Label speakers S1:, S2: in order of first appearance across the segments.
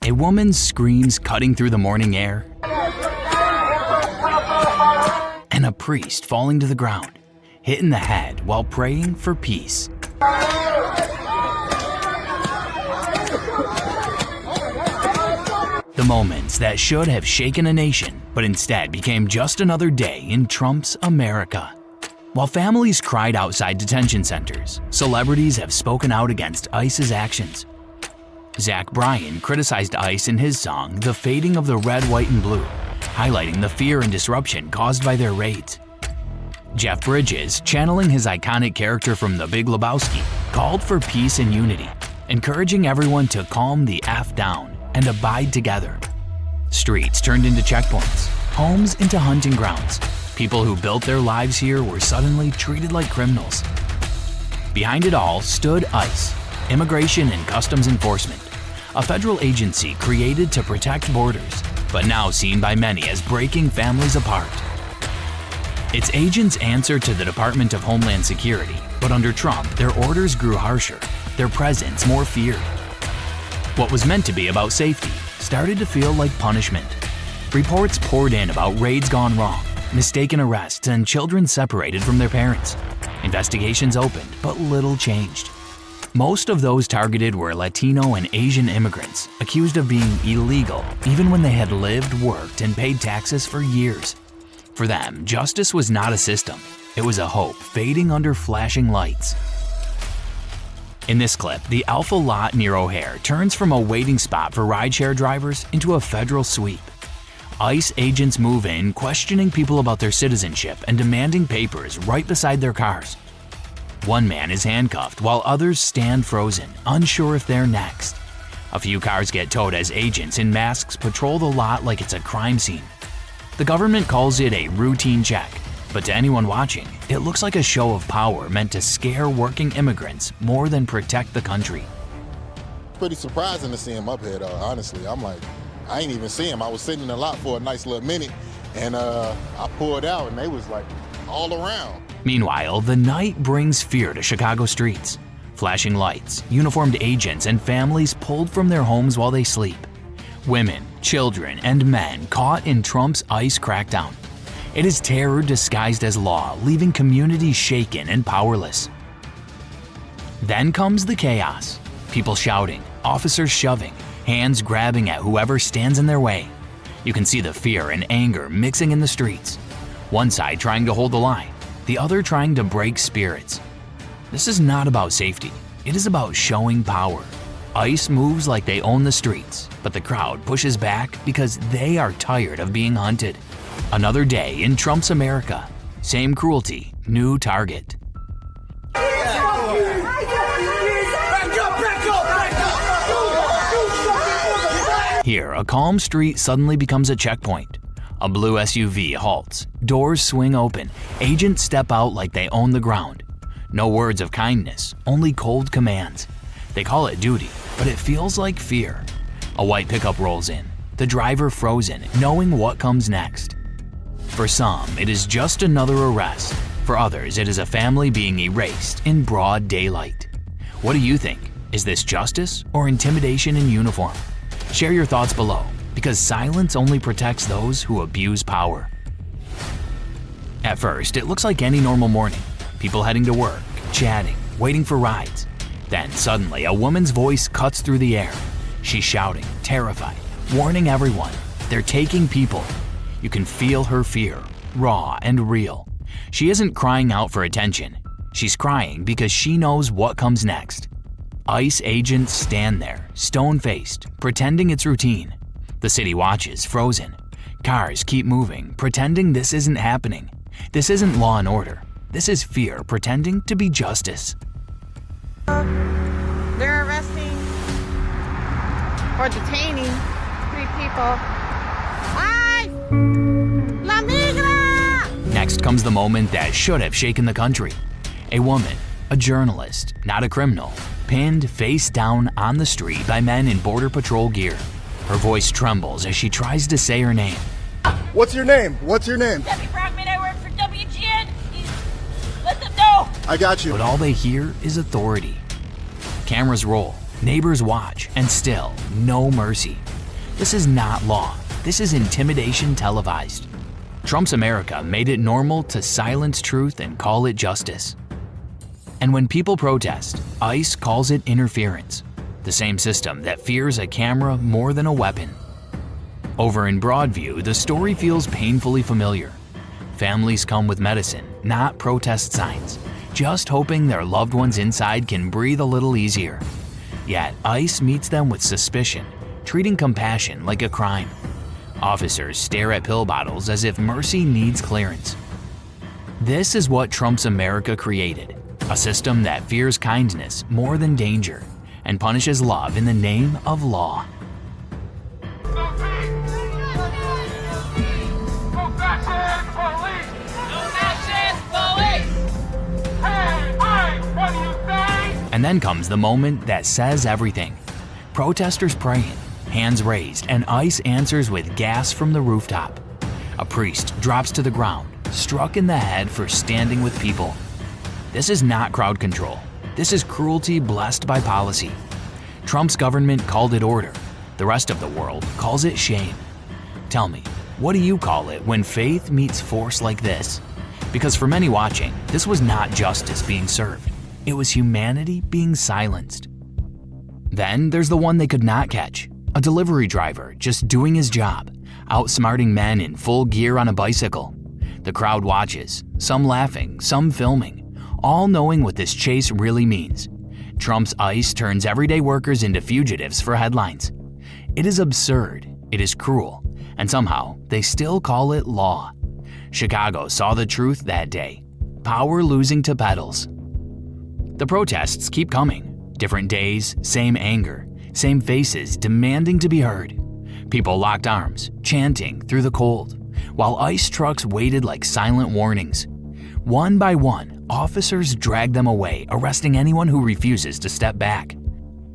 S1: A woman's screams cutting through the morning air, and a priest falling to the ground, hit in the head while praying for peace. The moments that should have shaken a nation, but instead became just another day in Trump's America. While families cried outside detention centers, celebrities have spoken out against ICE's actions. Zach Bryan criticized ICE in his song The Fading of the Red, White, and Blue, highlighting the fear and disruption caused by their raids. Jeff Bridges, channeling his iconic character from The Big Lebowski, called for peace and unity, encouraging everyone to calm the F down and abide together. Streets turned into checkpoints, homes into hunting grounds. People who built their lives here were suddenly treated like criminals. Behind it all stood ICE, Immigration and Customs Enforcement, a federal agency created to protect borders, but now seen by many as breaking families apart. Its agents answer to the Department of Homeland Security, but under Trump, their orders grew harsher, their presence more feared. What was meant to be about safety started to feel like punishment. Reports poured in about raids gone wrong, mistaken arrests, and children separated from their parents. Investigations opened, but little changed. Most of those targeted were Latino and Asian immigrants, accused of being illegal even when they had lived, worked, and paid taxes for years. For them, justice was not a system, it was a hope fading under flashing lights. In this clip, the Alpha lot near O'Hare turns from a waiting spot for rideshare drivers into a federal sweep. ICE agents move in, questioning people about their citizenship and demanding papers right beside their cars. One man is handcuffed while others stand frozen, unsure if they're next. A few cars get towed as agents in masks patrol the lot like it's a crime scene. The government calls it a routine check, but to anyone watching, it looks like a show of power meant to scare working immigrants more than protect the country.
S2: Pretty surprising to see him up here though, honestly. I'm like, I ain't even see him. I was sitting in the lot for a nice little minute and I pulled out and they was like all around.
S1: Meanwhile, the night brings fear to Chicago streets. Flashing lights, uniformed agents, and families pulled from their homes while they sleep. Women, children, and men caught in Trump's ICE crackdown. It is terror disguised as law, leaving communities shaken and powerless. Then comes the chaos. People shouting, officers shoving, hands grabbing at whoever stands in their way. You can see the fear and anger mixing in the streets. One side trying to hold the line, the other trying to break spirits. This is not about safety, it is about showing power. ICE moves like they own the streets, but the crowd pushes back because they are tired of being hunted. Another day in Trump's America. Same cruelty, new target. Here, a calm street suddenly becomes a checkpoint. A blue SUV halts, doors swing open, agents step out like they own the ground. No words of kindness, only cold commands. They call it duty, but it feels like fear. A white pickup rolls in, the driver frozen, knowing what comes next. For some, it is just another arrest. For others, it is a family being erased in broad daylight. What do you think? Is this justice or intimidation in uniform? Share your thoughts below, because silence only protects those who abuse power. At first, it looks like any normal morning. People heading to work, chatting, waiting for rides. Then suddenly, a woman's voice cuts through the air. She's shouting, terrified, warning everyone. They're taking people. You can feel her fear, raw and real. She isn't crying out for attention. She's crying because she knows what comes next. ICE agents stand there, stone-faced, pretending it's routine. The city watches, frozen. Cars keep moving, pretending this isn't happening. This isn't law and order. This is fear pretending to be justice.
S3: They're arresting or detaining 3 people. Ay! La migra!
S1: Next comes the moment that should have shaken the country. A woman, a journalist, not a criminal, pinned face down on the street by men in Border Patrol gear. Her voice trembles as she tries to say her name.
S4: What's your name? What's your name?
S5: Debbie Brockman, I work for WGN. Let them know.
S4: I got you.
S1: But all they hear is authority. Cameras roll, neighbors watch, and still, no mercy. This is not law. This is intimidation televised. Trump's America made it normal to silence truth and call it justice. And when people protest, ICE calls it interference, the same system that fears a camera more than a weapon. Over in Broadview, the story feels painfully familiar. Families come with medicine, not protest signs, just hoping their loved ones inside can breathe a little easier. Yet ICE meets them with suspicion, treating compassion like a crime. Officers stare at pill bottles as if mercy needs clearance. This is what Trump's America created, a system that fears kindness more than danger and punishes love in the name of law. And then comes the moment that says everything. Protesters praying, hands raised, and ICE answers with gas from the rooftop. A priest drops to the ground, struck in the head for standing with people. This is not crowd control. This is cruelty blessed by policy. Trump's government called it order. The rest of the world calls it shame. Tell me, what do you call it when faith meets force like this? Because for many watching, this was not justice being served. It was humanity being silenced. Then there's the one they could not catch, a delivery driver just doing his job, outsmarting men in full gear on a bicycle. The crowd watches, some laughing, some filming, all knowing what this chase really means. Trump's ICE turns everyday workers into fugitives for headlines. It is absurd, it is cruel, and somehow they still call it law. Chicago saw the truth that day, power losing to pedals. The protests keep coming. Different days, same anger, same faces demanding to be heard. People locked arms, chanting through the cold, while ICE trucks waited like silent warnings. One by one, officers drag them away, arresting anyone who refuses to step back.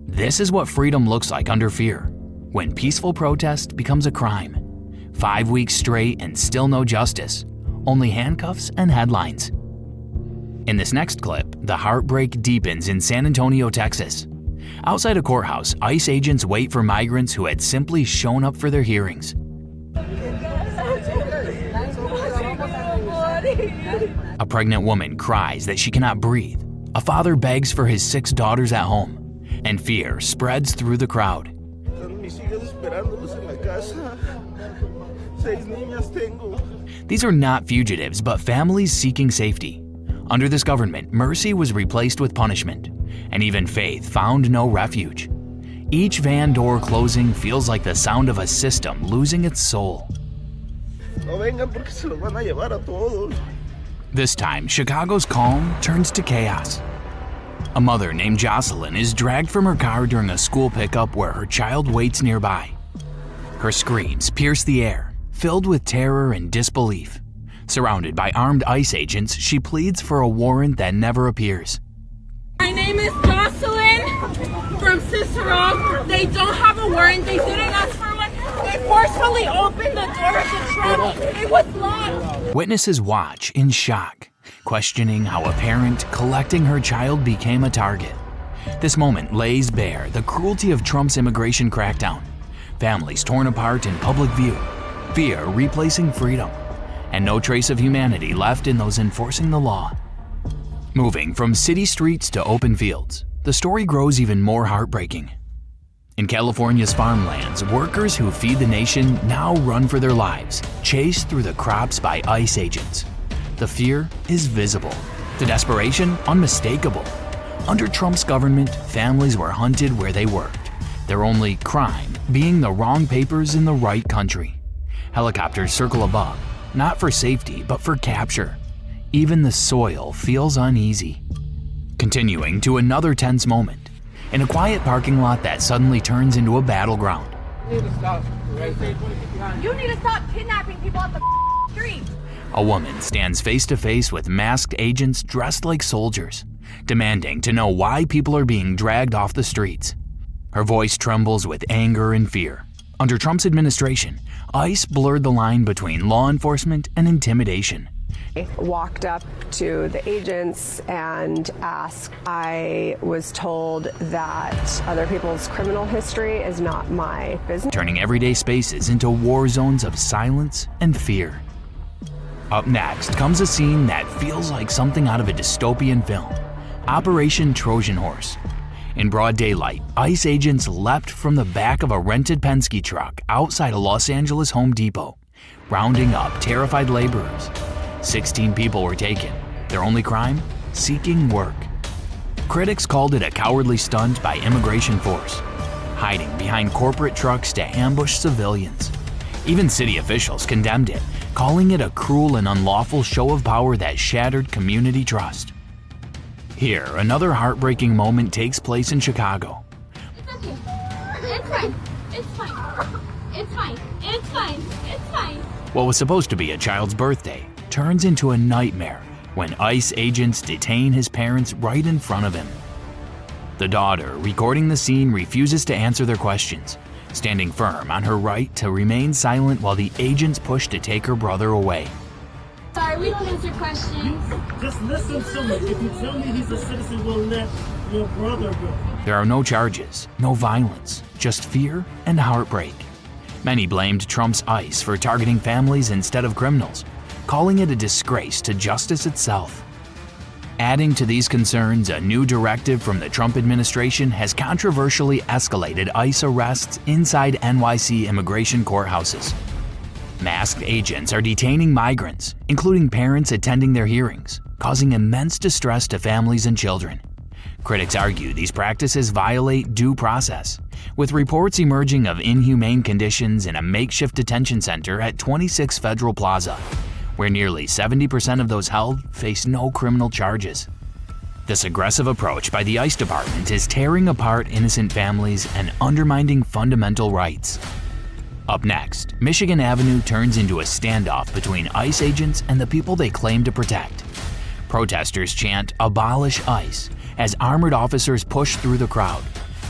S1: This is what freedom looks like under fear, when peaceful protest becomes a crime. 5 weeks straight and still no justice, only handcuffs and headlines. In this next clip, the heartbreak deepens in San Antonio, Texas. Outside a courthouse, ICE agents wait for migrants who had simply shown up for their hearings. A pregnant woman cries that she cannot breathe. A father begs for his 6 daughters at home, and fear spreads through the crowd. These are not fugitives, but families seeking safety. Under this government, mercy was replaced with punishment, and even faith found no refuge. Each van door closing feels like the sound of a system losing its soul. This time, Chicago's calm turns to chaos. A mother named Jocelyn is dragged from her car during a school pickup where her child waits nearby. Her screams pierce the air, filled with terror and disbelief. Surrounded by armed ICE agents, she pleads for a warrant that never appears.
S5: My name is Jocelyn from Cicero. They don't have a warrant. They didn't ask for one. They forcefully opened the door of the truck. It was locked.
S1: Witnesses watch in shock, questioning how a parent collecting her child became a target. This moment lays bare the cruelty of Trump's immigration crackdown. Families torn apart in public view, fear replacing freedom, and no trace of humanity left in those enforcing the law. Moving from city streets to open fields, the story grows even more heartbreaking. In California's farmlands, workers who feed the nation now run for their lives, chased through the crops by ICE agents. The fear is visible, the desperation unmistakable. Under Trump's government, families were hunted where they worked, their only crime being the wrong papers in the right country. Helicopters circle above, not for safety, but for capture. Even the soil feels uneasy. Continuing to another tense moment, in a quiet parking lot that suddenly turns into a battleground.
S6: You need to stop right there.
S5: You need to stop kidnapping people off the street.
S1: A woman stands face to face with masked agents dressed like soldiers, demanding to know why people are being dragged off the streets. Her voice trembles with anger and fear. Under Trump's administration, ICE blurred the line between law enforcement and intimidation.
S7: I walked up to the agents and asked. I was told that other people's criminal history is not my business.
S1: Turning everyday spaces into war zones of silence and fear. Up next comes a scene that feels like something out of a dystopian film. Operation Trojan Horse. In broad daylight, ICE agents leapt from the back of a rented Penske truck outside a Los Angeles Home Depot, rounding up terrified laborers. 16 people were taken. Their only crime? Seeking work. Critics called it a cowardly stunt by immigration force, hiding behind corporate trucks to ambush civilians. Even city officials condemned it, calling it a cruel and unlawful show of power that shattered community trust. Here, another heartbreaking moment takes place in Chicago.
S5: It's okay. It's fine. It's fine. It's fine. It's fine. It's fine.
S1: What was supposed to be a child's birthday turns into a nightmare when ICE agents detain his parents right in front of him. The daughter, recording the scene, refuses to answer their questions, standing firm on her right to remain silent while the agents push to take her brother away.
S5: Sorry, we don't answer questions.
S8: Just listen to me. If you tell me he's a citizen, we'll let your brother go.
S1: There are no charges, no violence, just fear and heartbreak. Many blamed Trump's ICE for targeting families instead of criminals, calling it a disgrace to justice itself. Adding to these concerns, a new directive from the Trump administration has controversially escalated ICE arrests inside NYC immigration courthouses. Masked agents are detaining migrants, including parents attending their hearings, causing immense distress to families and children. Critics argue these practices violate due process, with reports emerging of inhumane conditions in a makeshift detention center at 26 Federal Plaza, where nearly 70% of those held face no criminal charges. This aggressive approach by the ICE department is tearing apart innocent families and undermining fundamental rights. Up next, Michigan Avenue turns into a standoff between ICE agents and the people they claim to protect. Protesters chant "Abolish ICE" as armored officers push through the crowd.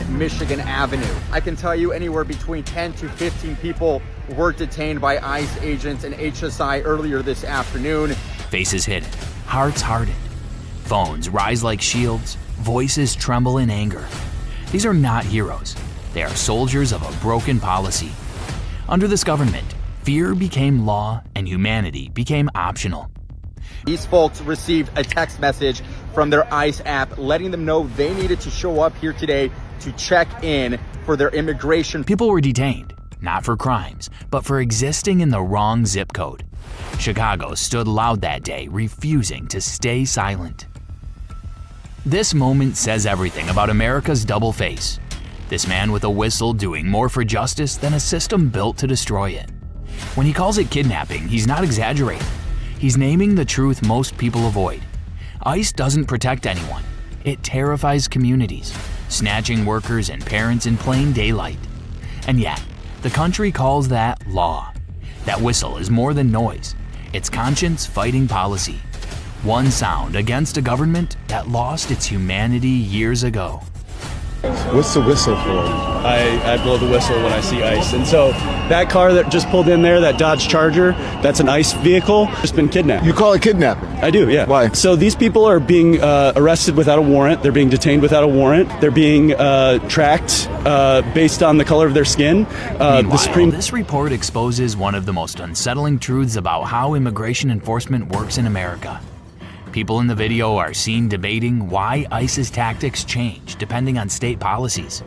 S9: Michigan Avenue. I can tell you anywhere between 10 to 15 people were detained by ICE agents and HSI earlier this afternoon.
S1: Faces hidden, hearts hardened. Phones rise like shields, voices tremble in anger. These are not heroes. They are soldiers of a broken policy. Under this government, fear became law and humanity became optional.
S9: These folks received a text message from their ICE app letting them know they needed to show up here today to check in for their immigration.
S1: People were detained, not for crimes, but for existing in the wrong zip code. Chicago stood loud that day, refusing to stay silent. This moment says everything about America's double face. This man with a whistle doing more for justice than a system built to destroy it. When he calls it kidnapping, he's not exaggerating. He's naming the truth most people avoid. ICE doesn't protect anyone. It terrifies communities, snatching workers and parents in plain daylight. And yet, the country calls that law. That whistle is more than noise. It's conscience fighting policy. One sound against a government that lost its humanity years ago.
S4: What's the whistle for?
S10: I blow the whistle when I see ICE. And so that car that just pulled in there, that Dodge Charger, that's an ICE vehicle, just been kidnapped.
S4: You call it kidnapping?
S10: I do, yeah.
S4: Why?
S10: So these people are being arrested without a warrant. They're being detained without a warrant. They're being tracked based on the color of their skin.
S1: Meanwhile, this report exposes one of the most unsettling truths about how immigration enforcement works in America. People in the video are seen debating why ICE's tactics change depending on state policies.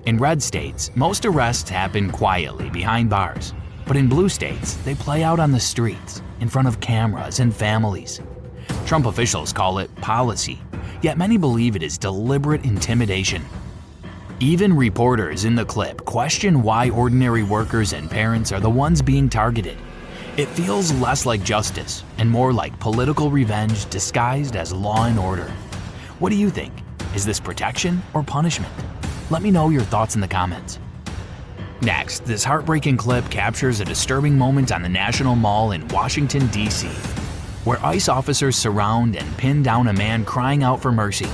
S1: In red states, most arrests happen quietly behind bars, but in blue states, they play out on the streets, in front of cameras and families. Trump officials call it policy, yet many believe it is deliberate intimidation. Even reporters in the clip question why ordinary workers and parents are the ones being targeted. It feels less like justice and more like political revenge disguised as law and order. What do you think? Is this protection or punishment? Let me know your thoughts in the comments. Next, this heartbreaking clip captures a disturbing moment on the National Mall in Washington, D.C., where ICE officers surround and pin down a man crying out for mercy.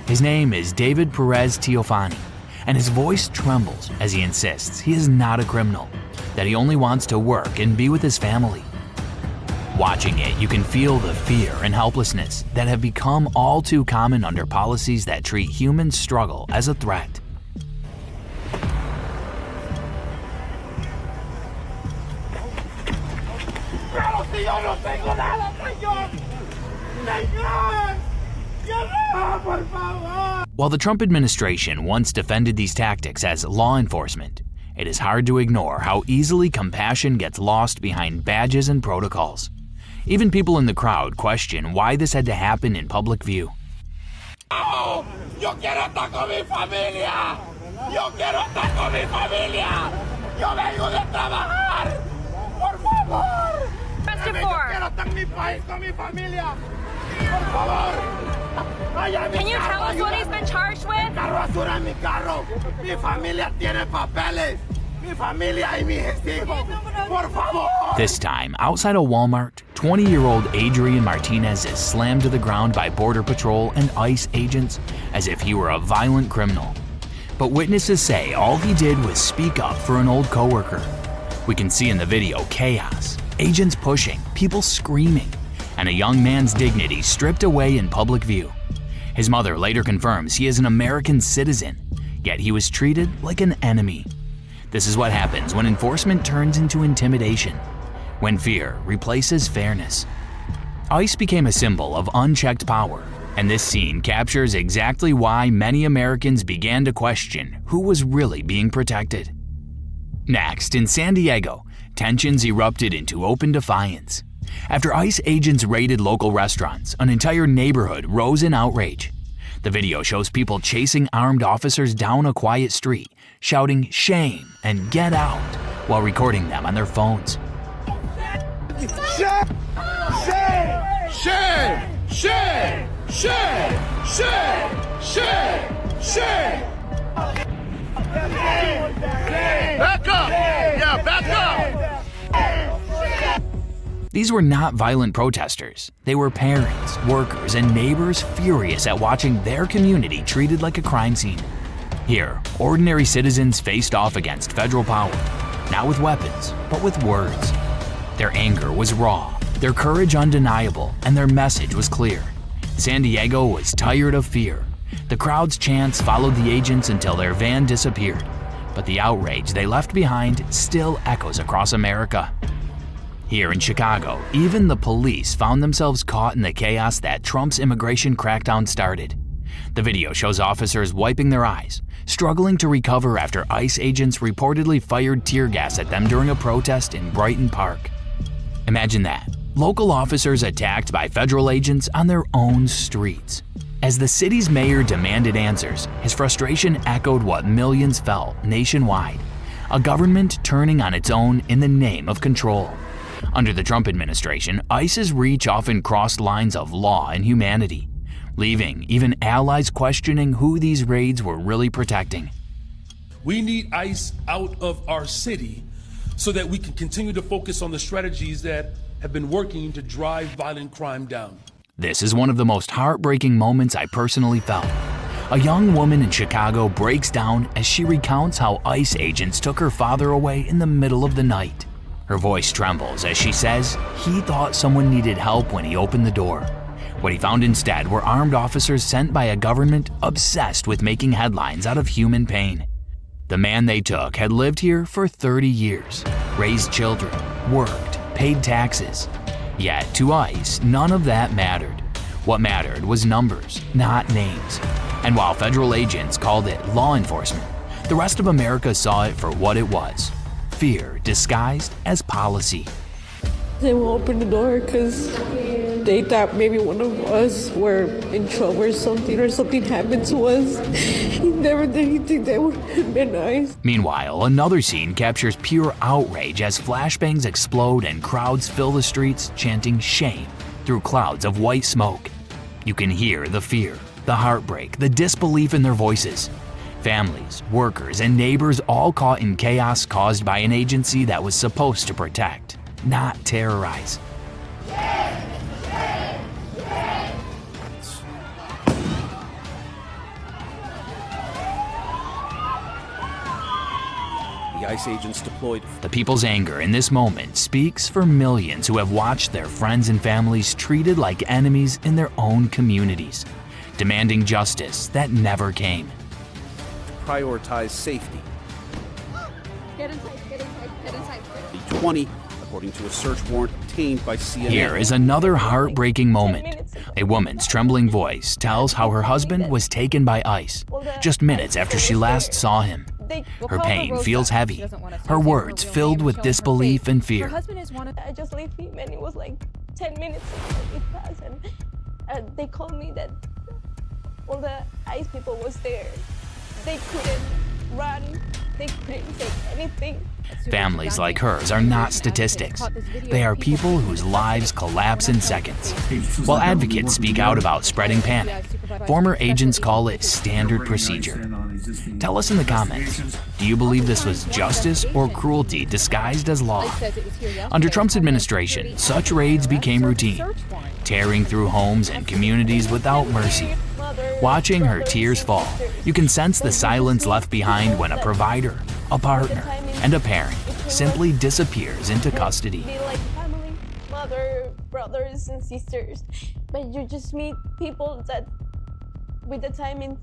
S1: His name is David Perez Teofani, and his voice trembles as he insists he is not a criminal, that he only wants to work and be with his family. Watching it, you can feel the fear and helplessness that have become all too common under policies that treat human struggle as a threat. While the Trump administration once defended these tactics as law enforcement, it is hard to ignore how easily compassion gets lost behind badges and protocols. Even people in the crowd question why this had to happen in public view.
S11: Yo quiero estar con mi familia. Yo quiero estar con mi familia. Yo vengo de trabajar. Por favor. Yo quiero estar en mi país con mi familia. Por favor. Can you tell us what he's been charged with? Carro basura en mi carro. Mi familia tiene papeles. Mi familia y mis hijos. Por favor.
S1: This time, outside a Walmart, 20-year-old Adrian Martinez is slammed to the ground by Border Patrol and ICE agents as if he were a violent criminal. But witnesses say all he did was speak up for an old coworker. We can see in the video chaos, agents pushing, people screaming, and a young man's dignity stripped away in public view. His mother later confirms he is an American citizen, yet he was treated like an enemy. This is what happens when enforcement turns into intimidation, when fear replaces fairness. ICE became a symbol of unchecked power, and this scene captures exactly why many Americans began to question who was really being protected. Next, in San Diego, tensions erupted into open defiance. After ICE agents raided local restaurants, an entire neighborhood rose in outrage. The video shows people chasing armed officers down a quiet street, shouting "shame" and "get out" while recording them on their phones.
S11: Shame! Shame! Shame! Shame! Shame! Shame! Shame! Shame! Back up! Yeah, back up!
S1: These were not violent protesters. They were parents, workers, and neighbors furious at watching their community treated like a crime scene. Here, ordinary citizens faced off against federal power, not with weapons, but with words. Their anger was raw, their courage undeniable, and their message was clear. San Diego was tired of fear. The crowd's chants followed the agents until their van disappeared, but the outrage they left behind still echoes across America. Here in Chicago, even the police found themselves caught in the chaos that Trump's immigration crackdown started. The video shows officers wiping their eyes, struggling to recover after ICE agents reportedly fired tear gas at them during a protest in Brighton Park. Imagine that, local officers attacked by federal agents on their own streets. As the city's mayor demanded answers, his frustration echoed what millions felt nationwide, a government turning on its own in the name of control. Under the Trump administration, ICE's reach often crossed lines of law and humanity, leaving even allies questioning who these raids were really protecting.
S12: We need ICE out of our city so that we can continue to focus on the strategies that have been working to drive violent crime down.
S1: This is one of the most heartbreaking moments I personally felt. A young woman in Chicago breaks down as she recounts how ICE agents took her father away in the middle of the night. Her voice trembles as she says he thought someone needed help when he opened the door. What he found instead were armed officers sent by a government obsessed with making headlines out of human pain. The man they took had lived here for 30 years, raised children, worked, paid taxes. Yet to ICE, none of that mattered. What mattered was numbers, not names. And while federal agents called it law enforcement, the rest of America saw it for what it was: fear disguised as policy.
S13: They won't open the door because they thought maybe one of us were in trouble or something happened to us. He never did anything that would have been nice.
S1: Meanwhile, another scene captures pure outrage as flashbangs explode and crowds fill the streets chanting "shame" through clouds of white smoke. You can hear the fear, the heartbreak, the disbelief in their voices. Families, workers, and neighbors all caught in chaos caused by an agency that was supposed to protect, not terrorize.
S14: The ICE agents deployed.
S1: The people's anger in this moment speaks for millions who have watched their friends and families treated like enemies in their own communities, demanding justice that never came.
S14: Prioritize safety.
S5: Get inside, get inside, get inside.
S14: The 20, according to a search warrant obtained by CNN.
S1: Here is another heartbreaking moment. A woman's trembling voice tells how her husband was taken by ICE just minutes after she last saw him. Her pain feels heavy, her words filled with disbelief and fear.
S13: I just left him and it was like 10 minutes it passed and they called me that all the ICE people was there. They couldn't run, they couldn't take anything.
S1: Families like hers are not statistics. They are people whose lives collapse in seconds. While advocates speak out about spreading panic, former agents call it standard procedure. Tell us in the comments, do you believe this was justice or cruelty disguised as law? Under Trump's administration, such raids became routine, tearing through homes and communities without mercy. Watching her tears fall, you can sense the silence left behind when a provider, a partner, and a parent simply disappears into custody.
S13: Be like family, mother, brothers, and sisters. But you just meet people that, with the time,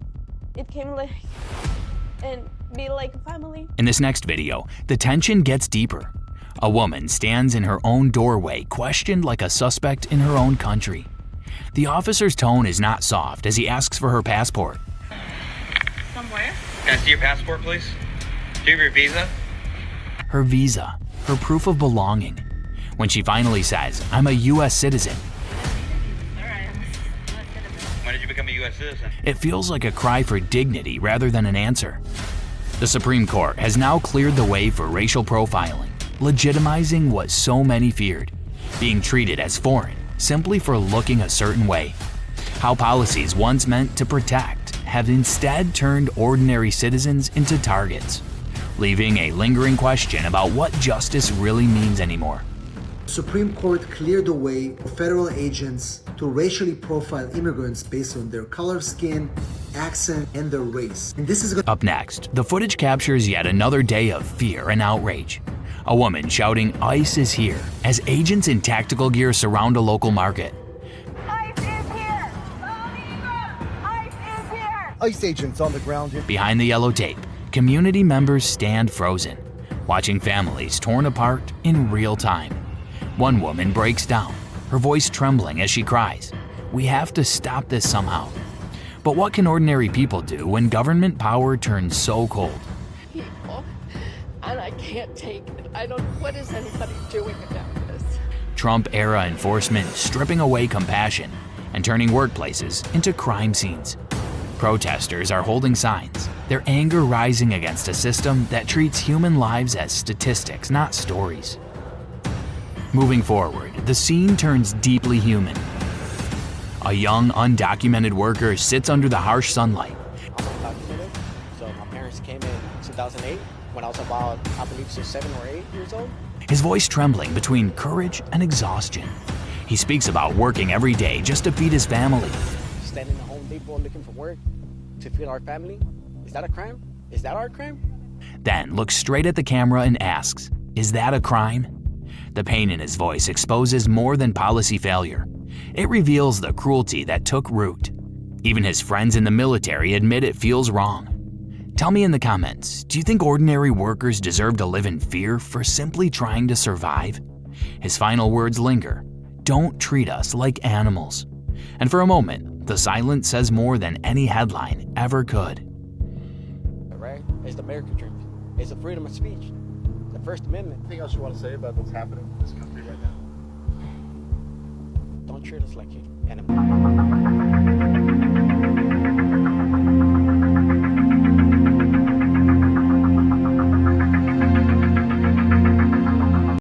S13: it came like, and be like family.
S1: In this next video, the tension gets deeper. A woman stands in her own doorway, questioned like a suspect in her own country. The officer's tone is not soft as he asks for her passport.
S15: Somewhere? Can I see your passport, please? Do you have your visa?
S1: Her visa, her proof of belonging. When she finally says, I'm a U.S. citizen,
S15: When did you become a U.S. citizen?
S1: it feels like a cry for dignity rather than an answer. The Supreme Court has now cleared the way for racial profiling, legitimizing what so many feared, being treated as foreign simply for looking a certain way. How policies once meant to protect have instead turned ordinary citizens into targets, leaving a lingering question about what justice really means anymore.
S16: The Supreme Court cleared the way for federal agents to racially profile immigrants based on their color of skin, accent, and their race. And this is
S1: Up next, the footage captures yet another day of fear and outrage. A woman shouting, ICE is here, as agents in tactical gear surround a local market.
S11: ICE is here! ICE is here!
S4: ICE agents on the ground.
S1: Behind the yellow tape, community members stand frozen, watching families torn apart in real time. One woman breaks down, her voice trembling as she cries, "We have to stop this somehow." But what can ordinary people do when government power turns so cold?
S13: People, and I can't take it. What is anybody doing about this?
S1: Trump-era enforcement stripping away compassion and turning workplaces into crime scenes. Protesters are holding signs, their anger rising against a system that treats human lives as statistics, not stories. Moving forward, the scene turns deeply human. A young, undocumented worker sits under the harsh sunlight.
S17: I'm undocumented, so my parents came in 2008 when I was about, I believe, 7 or 8 years old.
S1: His voice trembling between courage and exhaustion. He speaks about working every day just to feed his family.
S17: Standing in Home Depot looking for work to feed our family, is that a crime? Is that our crime?
S1: Then looks straight at the camera and asks, is that a crime? The pain in his voice exposes more than policy failure. It reveals the cruelty that took root. Even his friends in the military admit it feels wrong. Tell me in the comments, do you think ordinary workers deserve to live in fear for simply trying to survive? His final words linger, "Don't treat us like animals." And for a moment, the silence says more than any headline ever could.
S17: Right? It's the American dream. It's the freedom of speech. The First Amendment.
S4: Anything else you want to say about what's happening in this country right now?
S17: Don't treat us like animals.